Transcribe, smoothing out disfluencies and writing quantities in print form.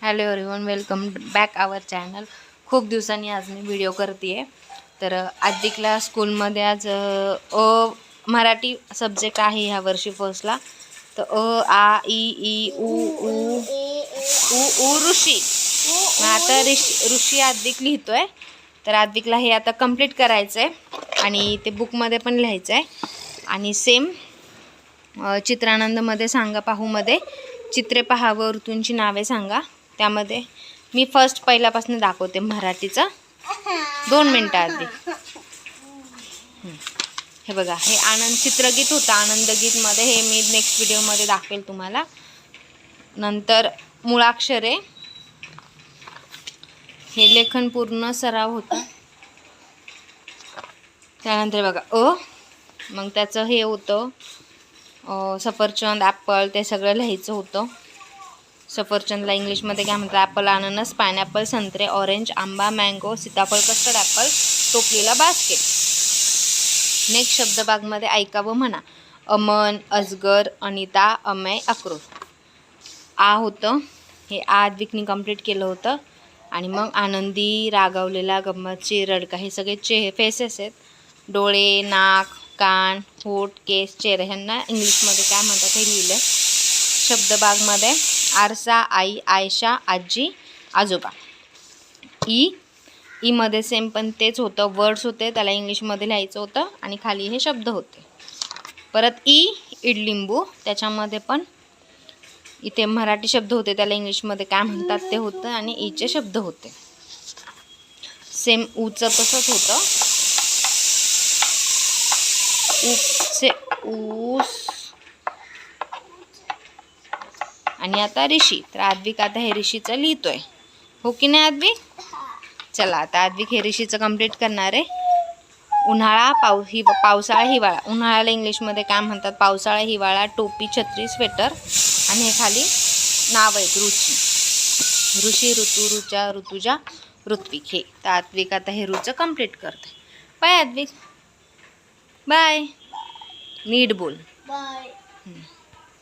Hello everyone, welcome back आवर channel. खूप दिवसांनी आज मी व्हिडिओ करते आहे. तर आदिकला स्कूलमध्ये आज मराठी सब्जेक्ट आहे ह्या वर्षी फर्स्टला. तर आ इ ई उ ऊ उ ऊ ऋषी. मग आता ऋषी आदिक लिहितोय. तर आदिकला हे आता कंप्लीट करायचं आहे आणि ते बुकमध्ये पण लिहायचं आहे. आणि सेम चित्रानंदमध्ये सांगा पाहूमध्ये चित्रे पहा व ऋतूंची नावे सांगा. त्यामध्ये मी फर्स्ट पहिल्यापासून दाखवते मराठीचं. 2 मिनटं आधी. हे बघा, हे आनंद चित्रगीत होतं. आनंदगीतमध्ये हे मी नेक्स्ट व्हिडिओमध्ये दाखवेल तुम्हाला. नंतर मुळाक्षरे, हे लेखन पूर्ण सराव होता. त्यानंतर बघा मग त्याचं हे होतं सफरचंद, ॲपल, ते सगळं लिहायचं होतं. सफरचंदला इंग्लिशमध्ये काय म्हणतात? ॲपल, अननस, पायनॅपल, संत्रे, ऑरेंज, आंबा, मँगो, सीताफळ, कस्टर्ड ॲपल, टोपलीला बास्केट. नेक्स्ट शब्दभागमध्ये ऐका व म्हणा. अमन, अजगर, अनिता, अमय, अक्रोड. आ होतं, हे आद्विकनी कंप्लीट केलं होतं. आणि मग आनंदी, रागावलेला, गंमतशीर, रडका, हे सगळे फेसेस आहेत. डोळे, नाक, कान, होठ, केस, चेहरा, ह्यांना इंग्लिशमध्ये काय म्हणतात हे लिहिलं. शब्दभागमध्ये आरसा, आई, आयशा, आजी, आजोबा. ई मध्ये सेम पण तेच होतं. वर्ड्स होते, त्याला इंग्लिशमध्ये लिहायचं होतं आणि खाली हे शब्द होते. परत इडलिंबू, त्याच्यामध्ये पण इथे मराठी शब्द होते, त्याला इंग्लिशमध्ये काय म्हणतात ते होतं आणि ईचे शब्द होते. सेम ऊचं तसंच होतं. ऊचे ऊस. आणि आता ऋषी. तर आद्विक आता हे ऋषीचं लिहितोय, हो की नाही आद्विक? चला आता आद्विक हे ऋषीचं कंप्लीट करणार आहे. उन्हाळा, पावसाळा, हिवाळा. उन्हाळ्याला इंग्लिशमध्ये काय म्हणतात? पावसाळा, हिवाळा, टोपी, छत्री, स्वेटर. आणि हे खाली नाव आहेत. ऋषी, ऋतू, ऋचा, ऋतुजा, ऋत्विक. हे तर आद्विक आता हे ऋचं कंप्लीट करते. Bye Aadvik, bye. नीट बोल. बाय.